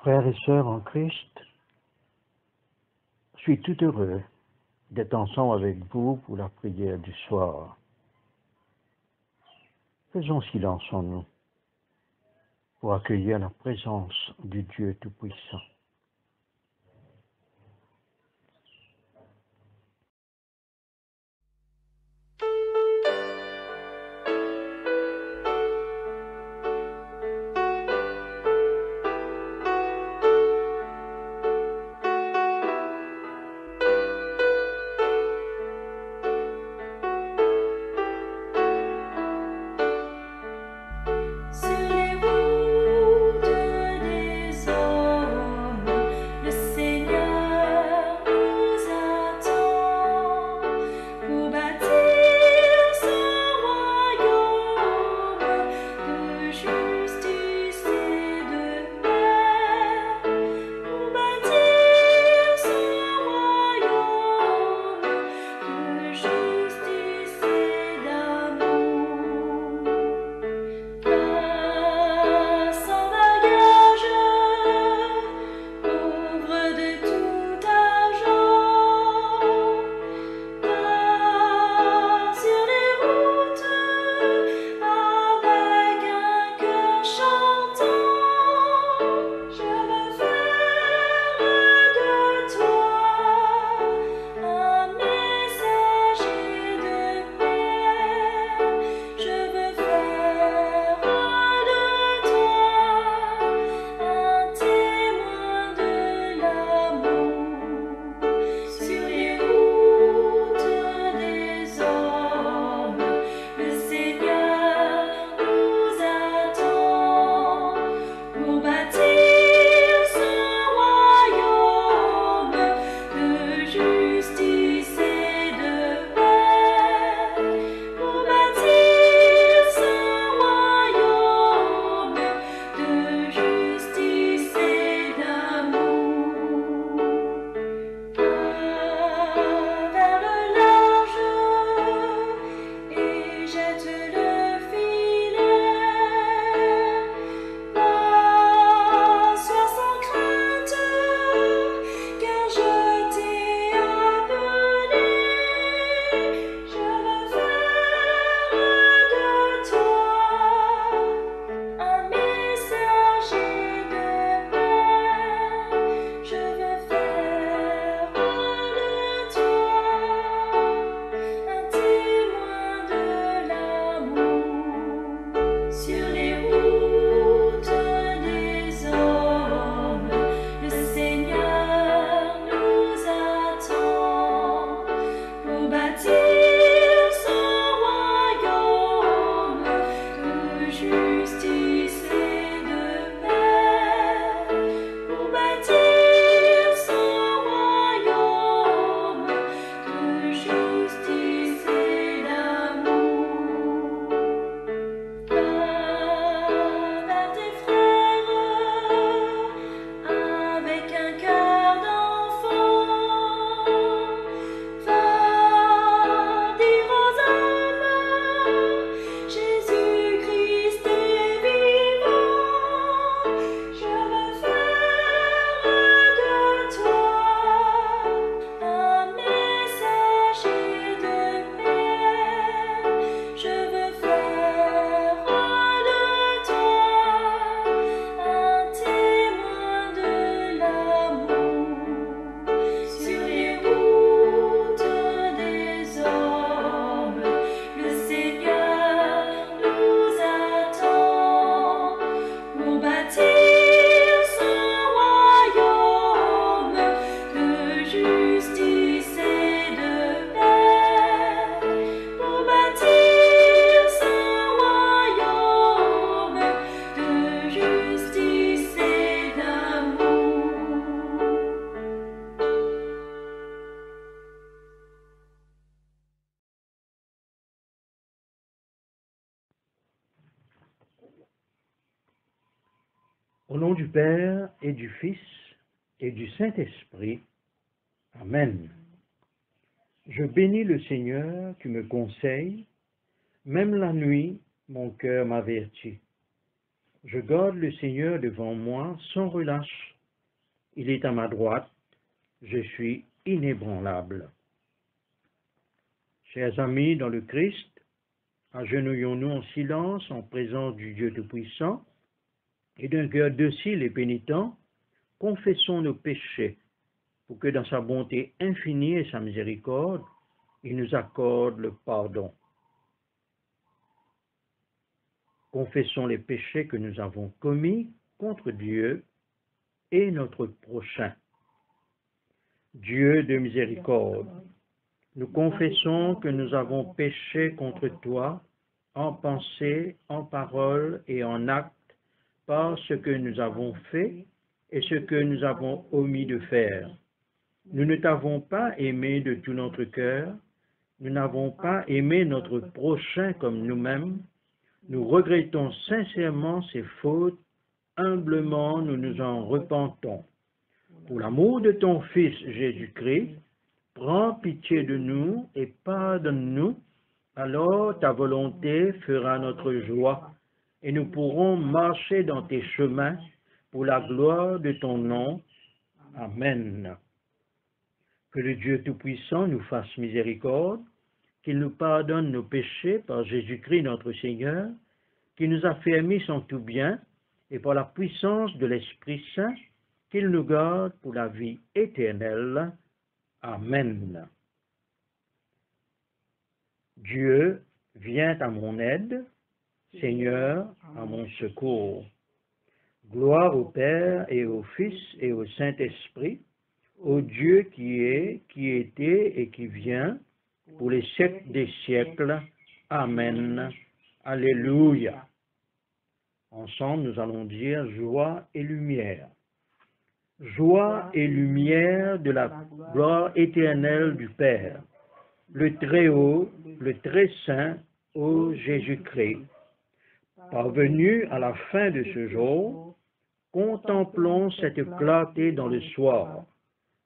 Frères et sœurs en Christ, je suis tout heureux d'être ensemble avec vous pour la prière du soir. Faisons silence en nous pour accueillir la présence du Dieu Tout-Puissant. Au nom du Père et du Fils et du Saint-Esprit. Amen. Je bénis le Seigneur qui me conseille, même la nuit, mon cœur m'avertit. Je garde le Seigneur devant moi sans relâche. Il est à ma droite, je suis inébranlable. Chers amis dans le Christ, agenouillons-nous en silence en présence du Dieu Tout-Puissant et d'un cœur docile et pénitent, confessons nos péchés pour que dans sa bonté infinie et sa miséricorde, il nous accorde le pardon. Confessons les péchés que nous avons commis contre Dieu et notre prochain. Dieu de miséricorde, nous confessons que nous avons péché contre toi en pensée, en parole et en acte, par ce que nous avons fait et ce que nous avons omis de faire. Nous ne t'avons pas aimé de tout notre cœur, nous n'avons pas aimé notre prochain comme nous-mêmes. Nous regrettons sincèrement ces fautes, humblement nous nous en repentons. Pour l'amour de ton Fils Jésus-Christ, prends pitié de nous et pardonne-nous, alors ta volonté fera notre joie et nous pourrons marcher dans tes chemins pour la gloire de ton nom. Amen. Que le Dieu Tout-Puissant nous fasse miséricorde, qu'il nous pardonne nos péchés par Jésus-Christ notre Seigneur, qu'il nous affermisse en tout bien et par la puissance de l'Esprit Saint, qu'il nous garde pour la vie éternelle. Amen. Dieu, viens à mon aide, Seigneur, à mon secours. Gloire au Père et au Fils et au Saint-Esprit, au Dieu qui est, qui était et qui vient, pour les siècles des siècles. Amen. Alléluia. Ensemble, nous allons dire joie et lumière. Joie et lumière de la gloire éternelle du Père, le Très-Haut, le Très-Saint, ô Jésus-Christ. Parvenus à la fin de ce jour, contemplons cette clarté dans le soir.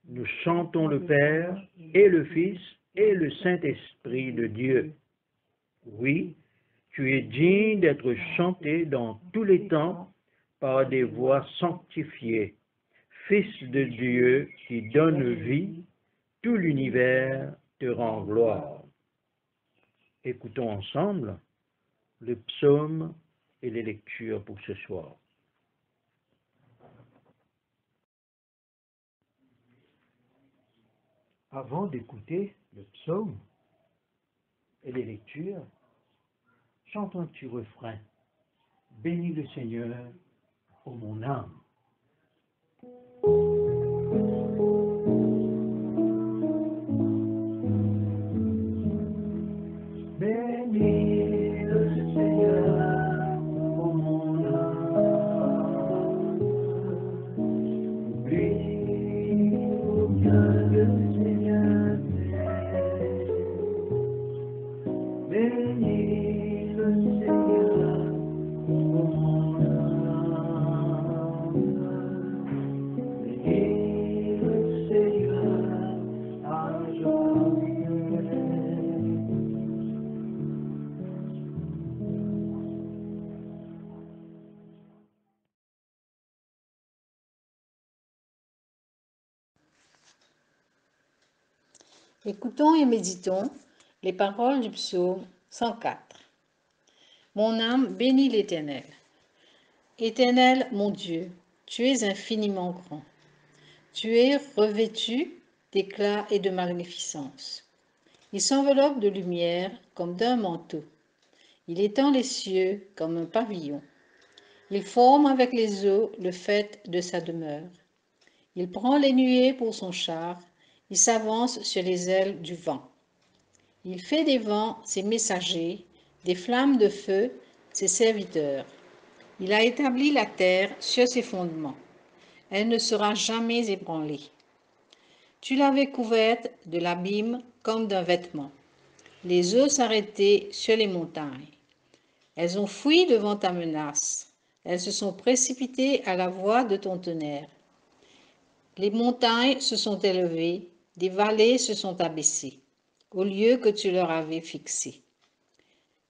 Nous chantons le Père et le Fils et le Saint-Esprit de Dieu. Oui, tu es digne d'être chanté dans tous les temps par des voix sanctifiées. Fils de Dieu qui donne vie, tout l'univers te rend gloire. Écoutons ensemble le psaume et les lectures pour ce soir. Avant d'écouter le psaume et les lectures, chantons un petit refrain. Bénis le Seigneur, ô mon âme. Bénis le Seigneur, ô mon âme. Oublie aucun le Seigneur fait. Bénis le Seigneur, ô mon âme. Bénis le Seigneur, à jamais. Écoutons et méditons les paroles du psaume 104. Mon âme bénit l'Éternel. Éternel, mon Dieu, tu es infiniment grand. Tu es revêtu d'éclat et de magnificence. Il s'enveloppe de lumière comme d'un manteau. Il étend les cieux comme un pavillon. Il forme avec les eaux le faîte de sa demeure. Il prend les nuées pour son char. Il s'avance sur les ailes du vent. Il fait des vents ses messagers, des flammes de feu ses serviteurs. Il a établi la terre sur ses fondements. Elle ne sera jamais ébranlée. Tu l'avais couverte de l'abîme comme d'un vêtement. Les eaux s'arrêtaient sur les montagnes. Elles ont fui devant ta menace. Elles se sont précipitées à la voix de ton tonnerre. Les montagnes se sont élevées, des vallées se sont abaissées, au lieu que tu leur avais fixé.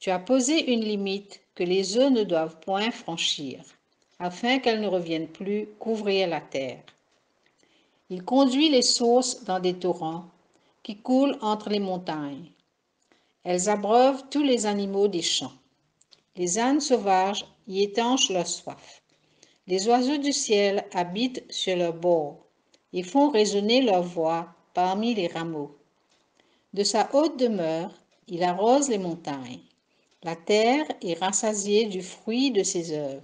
Tu as posé une limite que les eaux ne doivent point franchir, afin qu'elles ne reviennent plus couvrir la terre. Il conduit les sources dans des torrents qui coulent entre les montagnes. Elles abreuvent tous les animaux des champs. Les ânes sauvages y étanchent leur soif. Les oiseaux du ciel habitent sur leurs bords et font résonner leur voix parmi les rameaux. De sa haute demeure, il arrose les montagnes. La terre est rassasiée du fruit de ses œuvres.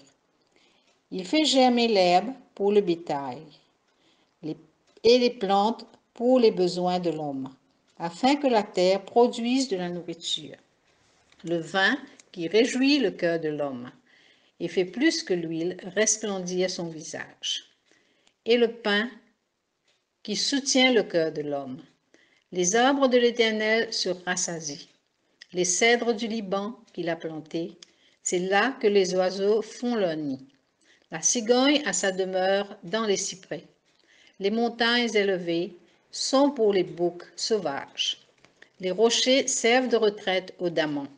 Il fait germer l'herbe pour le bétail et les plantes pour les besoins de l'homme, afin que la terre produise de la nourriture, le vin qui réjouit le cœur de l'homme et fait plus que l'huile resplendir son visage, et le pain qui soutient le cœur de l'homme. Les arbres de l'Éternel se rassasient, les cèdres du Liban qu'il a plantés, c'est là que les oiseaux font leur nid. La cigogne a sa demeure dans les cyprès. Les montagnes élevées sont pour les boucs sauvages. Les rochers servent de retraite aux damans.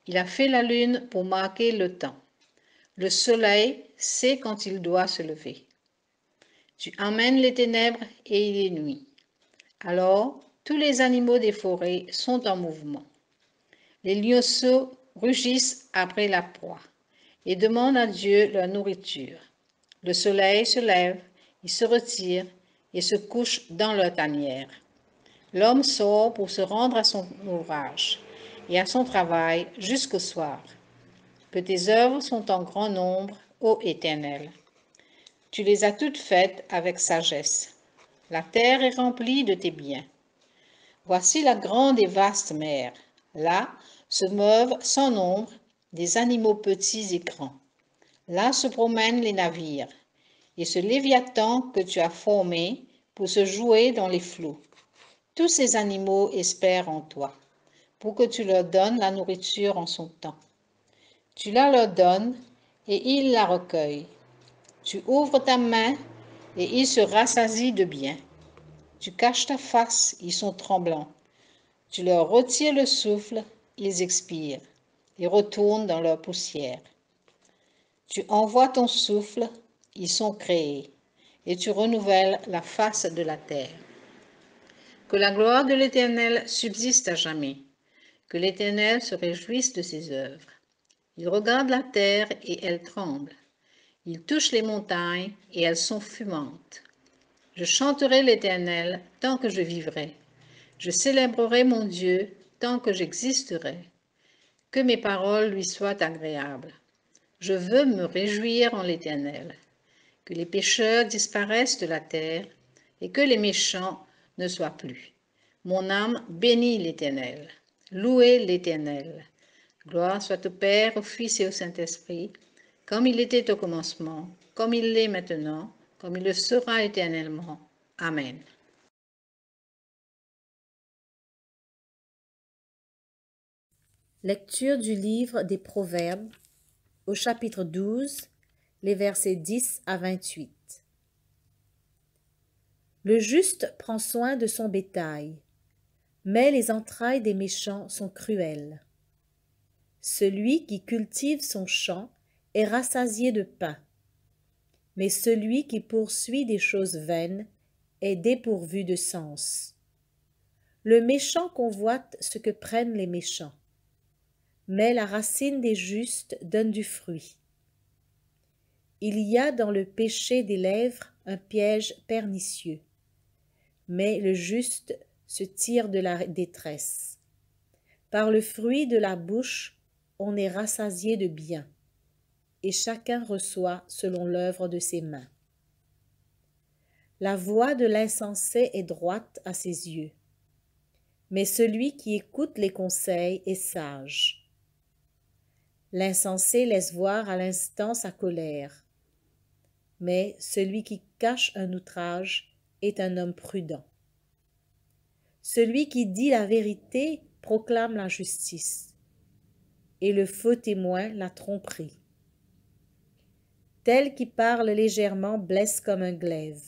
Il a fait la lune pour marquer le temps. Le soleil sait quand il doit se lever. Tu emmènes les ténèbres et il est nuit. Alors, tous les animaux des forêts sont en mouvement. Les lionceaux rugissent après la proie et demandent à Dieu leur nourriture. Le soleil se lève, il se retire et se couche dans leur tanière. L'homme sort pour se rendre à son ouvrage et à son travail jusqu'au soir. Que tes œuvres sont en grand nombre, ô Éternel. Tu les as toutes faites avec sagesse. La terre est remplie de tes biens. Voici la grande et vaste mer. Là se meuvent sans nombre des animaux petits et grands. Là se promènent les navires et ce léviathan que tu as formé pour se jouer dans les flots. Tous ces animaux espèrent en toi pour que tu leur donnes la nourriture en son temps. Tu la leur donnes et ils la recueillent. Tu ouvres ta main et ils se rassasient de bien. Tu caches ta face, ils sont tremblants. Tu leur retires le souffle, ils expirent et retournent dans leur poussière. Tu envoies ton souffle, ils sont créés, et tu renouvelles la face de la terre. Que la gloire de l'Éternel subsiste à jamais, que l'Éternel se réjouisse de ses œuvres. Il regarde la terre et elle tremble. Il touche les montagnes et elles sont fumantes. Je chanterai l'Éternel tant que je vivrai. Je célébrerai mon Dieu tant que j'existerai. Que mes paroles lui soient agréables. Je veux me réjouir en l'Éternel. Que les pécheurs disparaissent de la terre et que les méchants ne soient plus. Mon âme bénit l'Éternel. Louez l'Éternel. Gloire soit au Père, au Fils et au Saint-Esprit, comme il était au commencement, comme il l'est maintenant, comme il le sera éternellement. Amen. Lecture du livre des Proverbes, au chapitre 12, les versets 10 à 28. Le juste prend soin de son bétail, mais les entrailles des méchants sont cruelles. Celui qui cultive son champ est rassasié de pain, mais celui qui poursuit des choses vaines est dépourvu de sens. Le méchant convoite ce que prennent les méchants, mais la racine des justes donne du fruit. Il y a dans le péché des lèvres un piège pernicieux, mais le juste se tire de la détresse. Par le fruit de la bouche, on est rassasié de bien, et chacun reçoit selon l'œuvre de ses mains. La voix de l'insensé est droite à ses yeux, mais celui qui écoute les conseils est sage. L'insensé laisse voir à l'instant sa colère, mais celui qui cache un outrage est un homme prudent. Celui qui dit la vérité proclame la justice, et le faux témoin la tromperie. Tel qui parle légèrement blesse comme un glaive,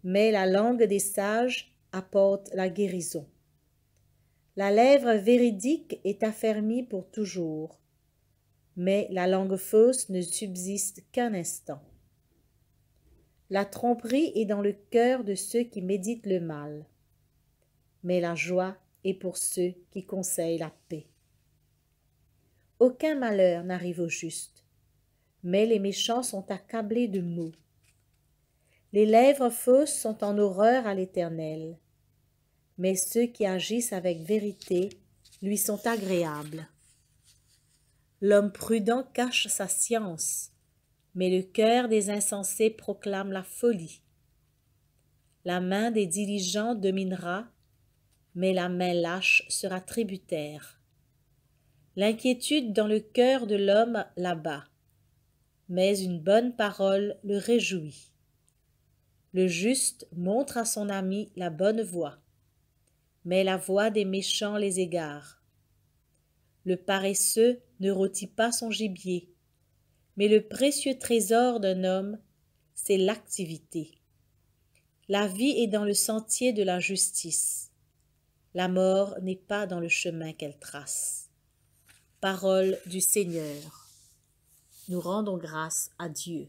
mais la langue des sages apporte la guérison. La lèvre véridique est affermie pour toujours, mais la langue fausse ne subsiste qu'un instant. La tromperie est dans le cœur de ceux qui méditent le mal, mais la joie est pour ceux qui conseillent la paix. Aucun malheur n'arrive au juste, mais les méchants sont accablés de maux. Les lèvres fausses sont en horreur à l'Éternel, mais ceux qui agissent avec vérité lui sont agréables. L'homme prudent cache sa science, mais le cœur des insensés proclame la folie. La main des diligents dominera, mais la main lâche sera tributaire. L'inquiétude dans le cœur de l'homme l'abat, mais une bonne parole le réjouit. Le juste montre à son ami la bonne voie, mais la voie des méchants les égare. Le paresseux ne rôtit pas son gibier, mais le précieux trésor d'un homme, c'est l'activité. La vie est dans le sentier de la justice. La mort n'est pas dans le chemin qu'elle trace. Parole du Seigneur. Nous rendons grâce à Dieu.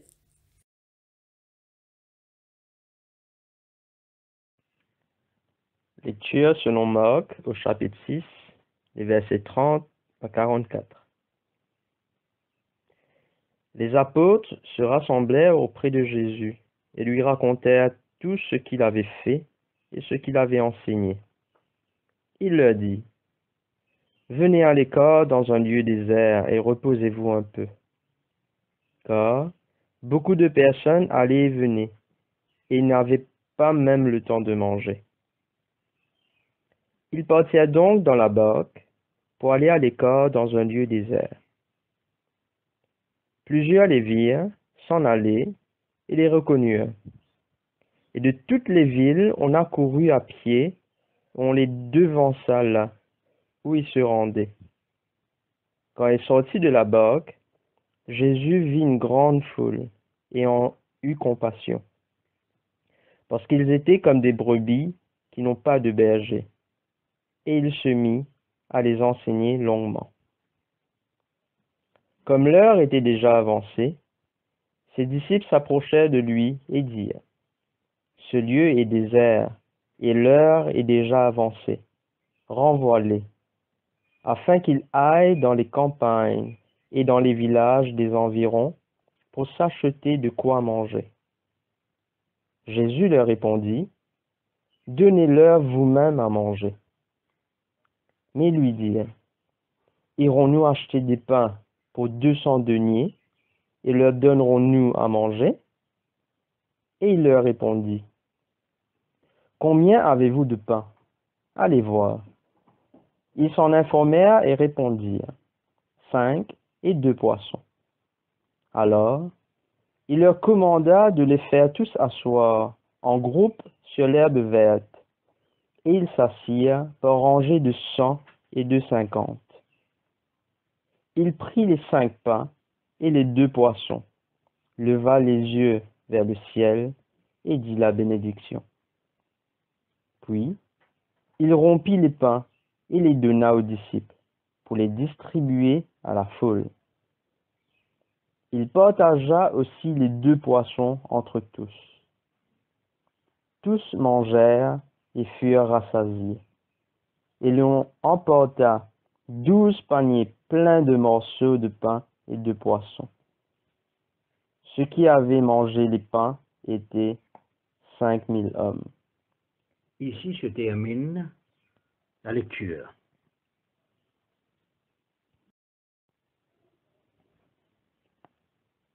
Lecture selon Marc au chapitre 6, les versets 30 à 44. Les apôtres se rassemblèrent auprès de Jésus et lui racontèrent tout ce qu'il avait fait et ce qu'il avait enseigné. Il leur dit: Venez à l'écart dans un lieu désert et reposez-vous un peu. Car beaucoup de personnes allaient et venaient, et ils n'avaient pas même le temps de manger. Ils partirent donc dans la barque pour aller à l'écart dans un lieu désert. Plusieurs les virent s'en aller et les reconnurent. Et de toutes les villes, on accourut à pied, on les devança là où ils se rendaient. Quand il sortit de la barque, Jésus vit une grande foule et en eut compassion, parce qu'ils étaient comme des brebis qui n'ont pas de berger. Et il se mit à les enseigner longuement. Comme l'heure était déjà avancée, ses disciples s'approchèrent de lui et dirent: Ce lieu est désert, et l'heure est déjà avancée. Renvoie-les, afin qu'ils aillent dans les campagnes et dans les villages des environs pour s'acheter de quoi manger. Jésus leur répondit: Donnez-leur vous-même à manger. Mais ils lui dirent: Irons-nous acheter des pains pour 200 deniers et leur donnerons-nous à manger? Et il leur répondit: Combien avez-vous de pain? Allez voir. Ils s'en informèrent et répondirent: 5 et 2 poissons. Alors, il leur commanda de les faire tous asseoir en groupe sur l'herbe verte, et ils s'assirent par rangées de 100 et de 50. Il prit les 5 pains et les 2 poissons, leva les yeux vers le ciel et dit la bénédiction. Puis, il rompit les pains et les donna aux disciples pour les distribuer à la foule. Il partagea aussi les 2 poissons entre tous. Tous mangèrent et furent rassasiés. Et l'on emporta 12 paniers pleins de morceaux de pain et de poissons. Ceux qui avaient mangé les pains étaient 5000 hommes. Ici se termine la lecture.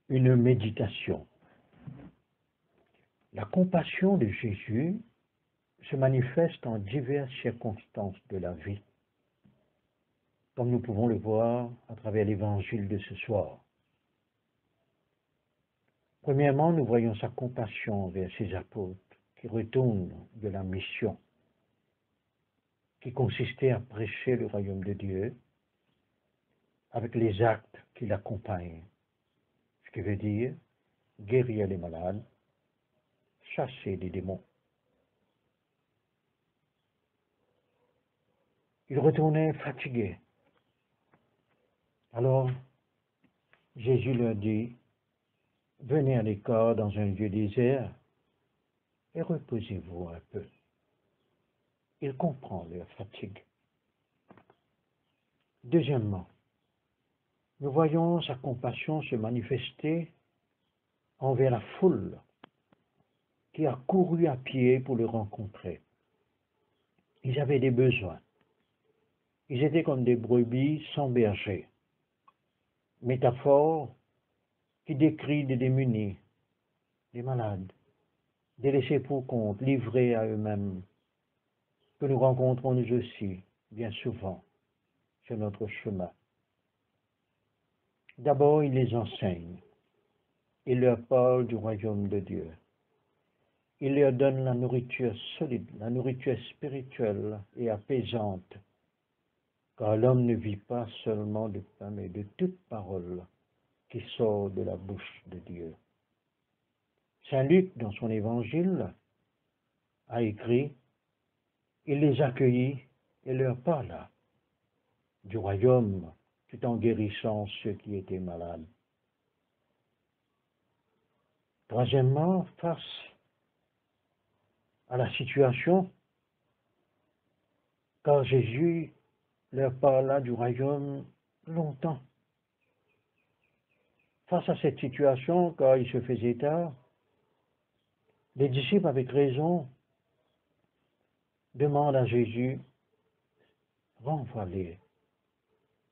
Une méditation. La compassion de Jésus se manifeste en diverses circonstances de la vie, comme nous pouvons le voir à travers l'évangile de ce soir. Premièrement, nous voyons sa compassion envers ses apôtres qui retournent de la mission qui consistait à prêcher le royaume de Dieu avec les actes qui l'accompagnent, ce qui veut dire guérir les malades, chasser les démons. Ils retournaient fatigués. Alors, Jésus leur dit: Venez à l'écart dans un lieu désert et reposez-vous un peu. Il comprend leur fatigue. Deuxièmement, nous voyons sa compassion se manifester envers la foule qui a couru à pied pour le rencontrer. Ils avaient des besoins. Ils étaient comme des brebis sans berger. Métaphore qui décrit des démunis, des malades, des laissés pour compte, livrés à eux-mêmes, que nous rencontrons nous aussi, bien souvent, sur notre chemin. D'abord, il les enseigne. Il leur parle du royaume de Dieu. Il leur donne la nourriture solide, la nourriture spirituelle et apaisante, car l'homme ne vit pas seulement de pain, mais de toute parole qui sort de la bouche de Dieu. Saint Luc, dans son évangile, a écrit « Il les accueillit et leur parla du royaume, tout en guérissant ceux qui étaient malades. » Troisièmement, face à la situation, car Jésus leur parla du royaume longtemps. Face à cette situation, car il se faisait tard, les disciples, avec raison, demandent à Jésus, renvoie-les,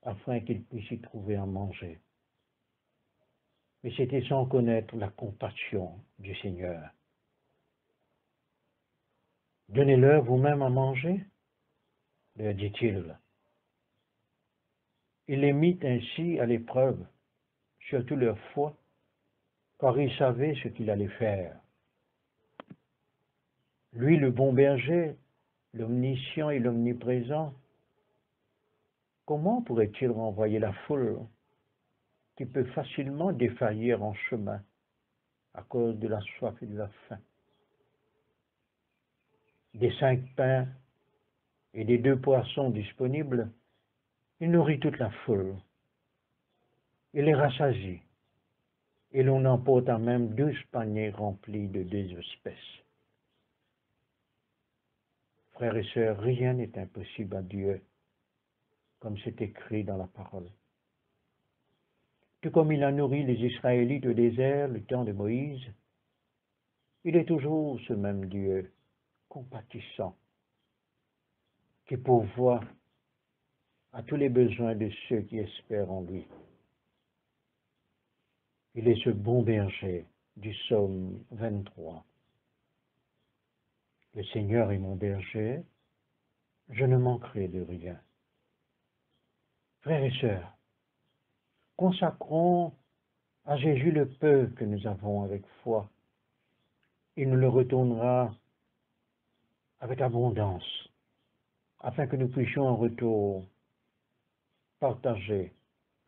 afin qu'ils puissent y trouver à manger. Mais c'était sans connaître la compassion du Seigneur. Donnez-leur vous-même à manger, leur dit-il. Il les mit ainsi à l'épreuve, surtout leur foi, car il savait ce qu'il allait faire. Lui, le bon berger, l'omniscient et l'omniprésent, comment pourrait-il renvoyer la foule qui peut facilement défaillir en chemin à cause de la soif et de la faim? Des 5 pains et des 2 poissons disponibles, il nourrit toute la foule. Il les rassasie, et l'on emporta même 12 paniers remplis de 2 espèces. Frères et sœurs, rien n'est impossible à Dieu, comme c'est écrit dans la parole. Tout comme il a nourri les Israélites au désert, le temps de Moïse, il est toujours ce même Dieu, compatissant, qui pourvoit à tous les besoins de ceux qui espèrent en lui. Il est ce bon berger du psaume 23. Le Seigneur est mon berger, je ne manquerai de rien. Frères et sœurs, consacrons à Jésus le peu que nous avons avec foi. Il nous le retournera avec abondance, afin que nous puissions en retour partager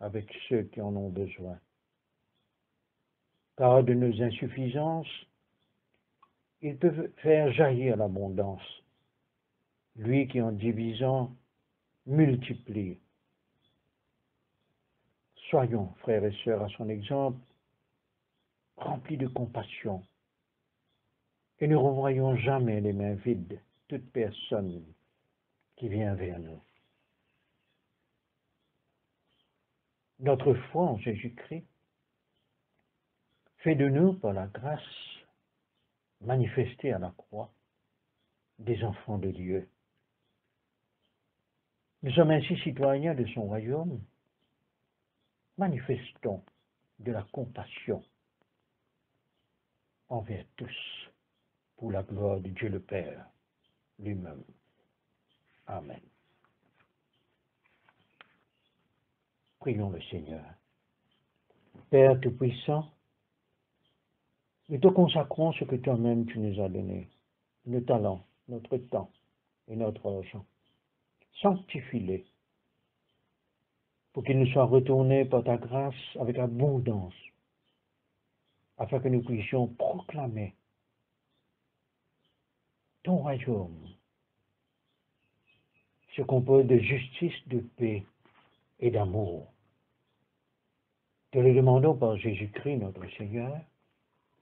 avec ceux qui en ont besoin. Car de nos insuffisances, il peut faire jaillir l'abondance, lui qui en divisant multiplie. Soyons, frères et sœurs, à son exemple, remplis de compassion, et ne renvoyons jamais les mains vides toute personne qui vient vers nous. Notre foi en Jésus-Christ fait de nous, par la grâce manifestée à la croix, des enfants de Dieu. Nous sommes ainsi citoyens de son royaume. Manifestons de la compassion envers tous, pour la gloire de Dieu le Père lui-même. Amen. Prions le Seigneur. Père Tout-Puissant, nous te consacrons ce que toi-même tu nous as donné, nos talents, notre temps et notre argent. Sanctifie-les pour qu'ils nous soient retournés par ta grâce avec abondance, afin que nous puissions proclamer ton royaume, se compose de justice, de paix et d'amour. Te le demandons par Jésus-Christ notre Seigneur,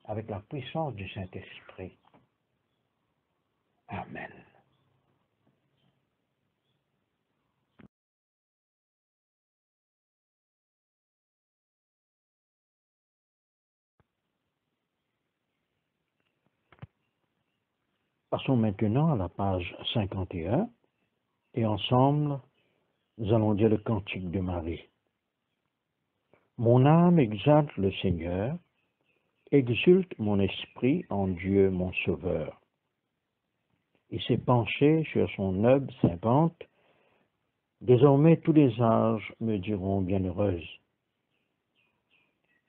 avec la puissance du Saint-Esprit. Passons maintenant à la page 51 et ensemble, nous allons dire le cantique de Marie. Mon âme exalte le Seigneur, exulte mon esprit en Dieu mon Sauveur. Il s'est penché sur son œuvre servante. Désormais tous les âges me diront bienheureuse.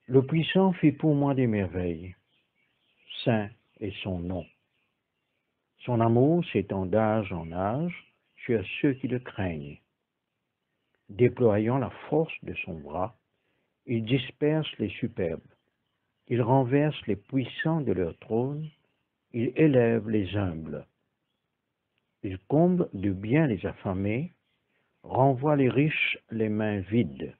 Le Puissant fit pour moi des merveilles. Saint est son nom. Son amour s'étend d'âge en âge sur ceux qui le craignent. Déployant la force de son bras, il disperse les superbes. Il renverse les puissants de leur trône. Il élève les humbles. Il comble de bien les affamés, renvoie les riches les mains vides.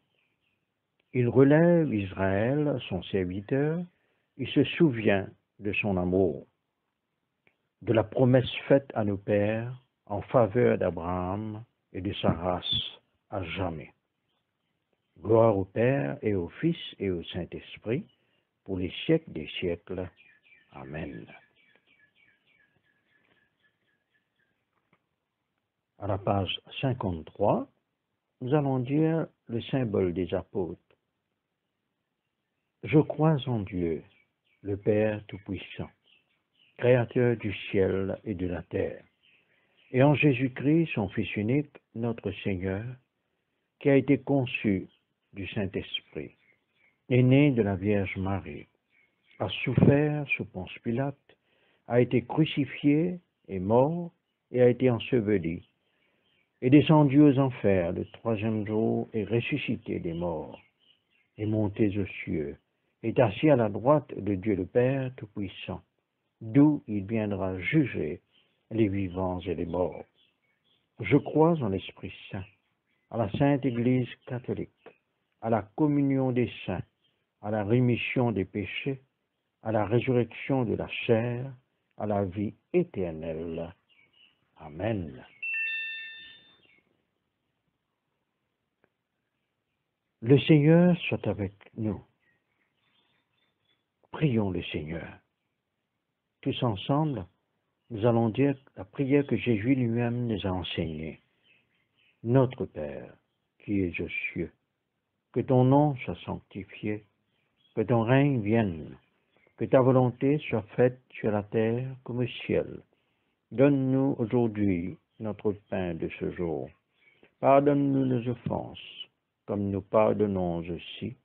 Il relève Israël, son serviteur, il se souvient de son amour, de la promesse faite à nos pères en faveur d'Abraham et de sa race à jamais. Gloire au Père et au Fils et au Saint-Esprit, pour les siècles des siècles. Amen. À la page 53, nous allons dire le symbole des apôtres. Je crois en Dieu, le Père Tout-Puissant, Créateur du ciel et de la terre, et en Jésus-Christ, son Fils unique, notre Seigneur, qui a été conçu du Saint-Esprit, est né de la Vierge Marie, a souffert sous Ponce Pilate, a été crucifié, est mort et a été enseveli, est descendu aux enfers le troisième jour, est ressuscité des morts, est monté aux cieux, est assis à la droite de Dieu le Père Tout-Puissant, d'où il viendra juger les vivants et les morts. Je crois en l'Esprit Saint, à la Sainte Église catholique, à la communion des saints, à la rémission des péchés, à la résurrection de la chair, à la vie éternelle. Amen. Le Seigneur soit avec nous. Prions le Seigneur. Tous ensemble, nous allons dire la prière que Jésus lui-même nous a enseignée. Notre Père, qui es aux cieux, que ton nom soit sanctifié, que ton règne vienne, que ta volonté soit faite sur la terre comme au ciel. Donne-nous aujourd'hui notre pain de ce jour. Pardonne-nous nos offenses, comme nous pardonnons aussi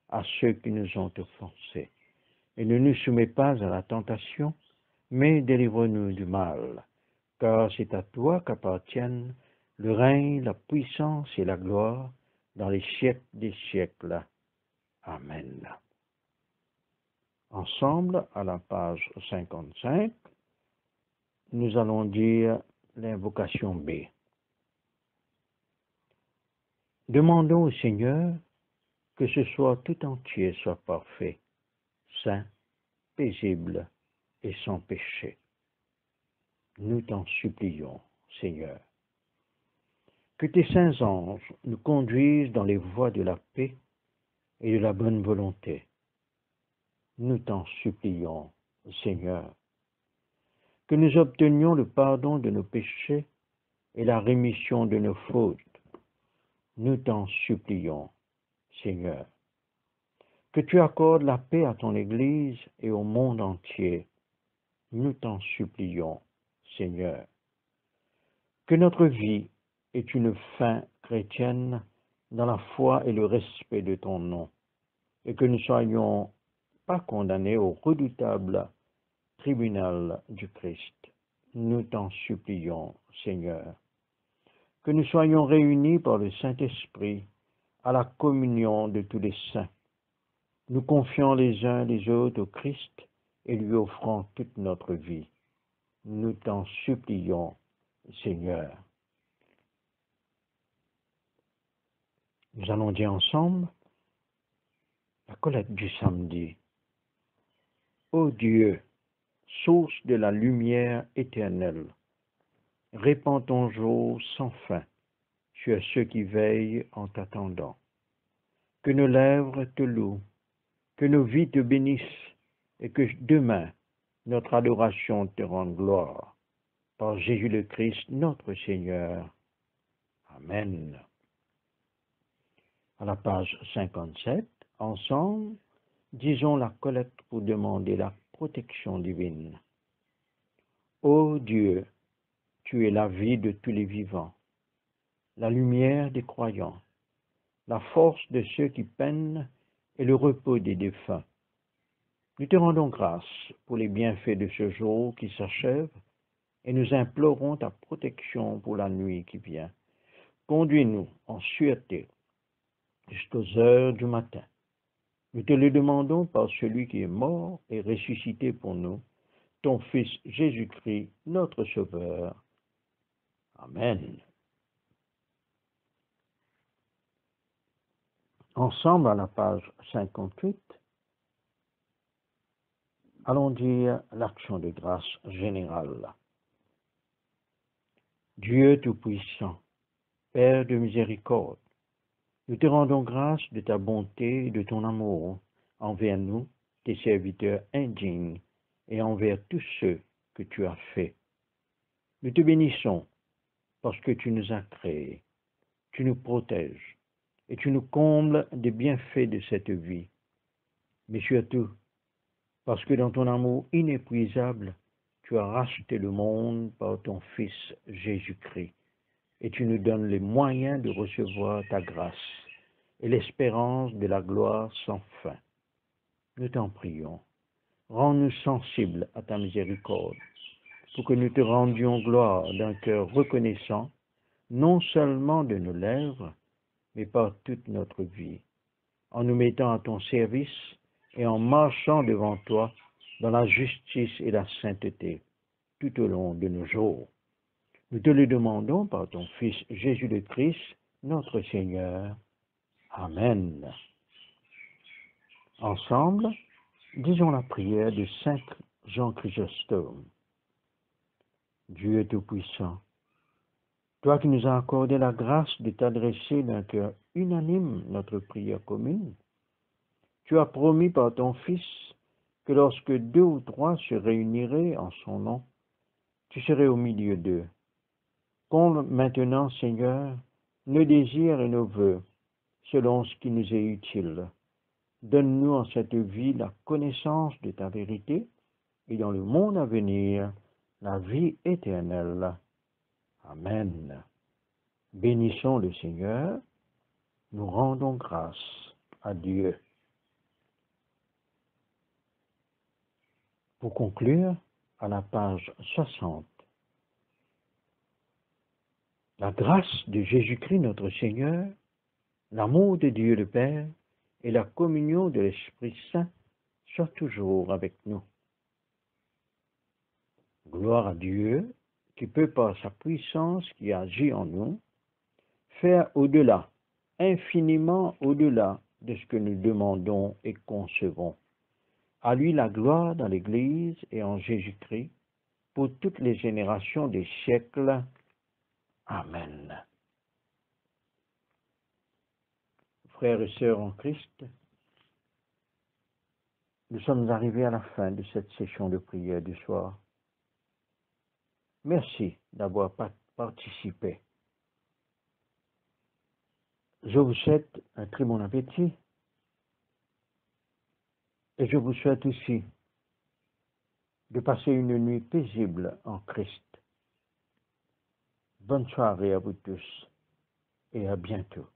à ceux qui nous ont offensés. Et ne nous soumets pas à la tentation, mais délivre-nous du mal. Car c'est à toi qu'appartiennent le règne, la puissance et la gloire dans les siècles des siècles. Amen. Ensemble, à la page 55, nous allons dire l'invocation B. Demandons au Seigneur que ce soit tout entier soit parfait, saint, paisible et sans péché. Nous t'en supplions, Seigneur. Que tes saints anges nous conduisent dans les voies de la paix et de la bonne volonté. Nous t'en supplions, Seigneur. Que nous obtenions le pardon de nos péchés et la rémission de nos fautes. Nous t'en supplions, Seigneur. Que tu accordes la paix à ton Église et au monde entier. Nous t'en supplions, Seigneur. Que notre vie ait une fin chrétienne dans la foi et le respect de ton nom, et que nous ne soyons pas condamnés au redoutable tribunal du Christ. Nous t'en supplions, Seigneur. Que nous soyons réunis par le Saint-Esprit à la communion de tous les saints, nous confiant les uns les autres au Christ et lui offrant toute notre vie. Nous t'en supplions, Seigneur. Nous allons dire ensemble la collecte du samedi. Ô Dieu, source de la lumière éternelle, répands ton jour sans fin sur ceux qui veillent en t'attendant. Que nos lèvres te louent, que nos vies te bénissent, et que demain notre adoration te rende gloire. par Jésus le Christ, notre Seigneur. Amen. À la page 57, ensemble, disons la collecte pour demander la protection divine. Ô Dieu, tu es la vie de tous les vivants, la lumière des croyants, la force de ceux qui peinent et le repos des défunts. Nous te rendons grâce pour les bienfaits de ce jour qui s'achève et nous implorons ta protection pour la nuit qui vient. Conduis-nous en sûreté jusqu'aux heures du matin. Nous te le demandons par celui qui est mort et ressuscité pour nous, ton Fils Jésus-Christ, notre Sauveur. Amen. Ensemble, à la page 58, allons dire l'action de grâce générale. Dieu Tout-Puissant, Père de miséricorde, nous te rendons grâce de ta bonté et de ton amour envers nous, tes serviteurs indignes, et envers tous ceux que tu as faits. Nous te bénissons parce que tu nous as créés, tu nous protèges et tu nous combles des bienfaits de cette vie. Mais surtout, parce que dans ton amour inépuisable, tu as racheté le monde par ton Fils Jésus-Christ, et tu nous donnes les moyens de recevoir ta grâce et l'espérance de la gloire sans fin. Nous t'en prions, rends-nous sensibles à ta miséricorde, pour que nous te rendions gloire d'un cœur reconnaissant, non seulement de nos lèvres, mais par toute notre vie, en nous mettant à ton service et en marchant devant toi dans la justice et la sainteté tout au long de nos jours. Nous te le demandons par ton Fils Jésus le Christ, notre Seigneur. Amen. Ensemble, disons la prière de Saint Jean Chrysostome. Dieu Tout-Puissant, toi qui nous as accordé la grâce de t'adresser d'un cœur unanime notre prière commune, tu as promis par ton Fils que lorsque 2 ou 3 se réuniraient en son nom, tu serais au milieu d'eux. Comble maintenant, Seigneur, nos désirs et nos vœux, selon ce qui nous est utile. Donne-nous en cette vie la connaissance de ta vérité et dans le monde à venir, la vie éternelle. Amen. Bénissons le Seigneur, nous rendons grâce à Dieu. Pour conclure, à la page 60, la grâce de Jésus-Christ notre Seigneur, l'amour de Dieu le Père et la communion de l'Esprit Saint soient toujours avec nous. Gloire à Dieu qui peut par sa puissance qui agit en nous, faire au-delà, infiniment au-delà de ce que nous demandons et concevons. À lui la gloire dans l'Église et en Jésus-Christ pour toutes les générations des siècles. Amen. Frères et sœurs en Christ, nous sommes arrivés à la fin de cette session de prière du soir. Merci d'avoir participé. Je vous souhaite un très bon appétit et je vous souhaite aussi de passer une nuit paisible en Christ. Bonne soirée à vous tous et à bientôt.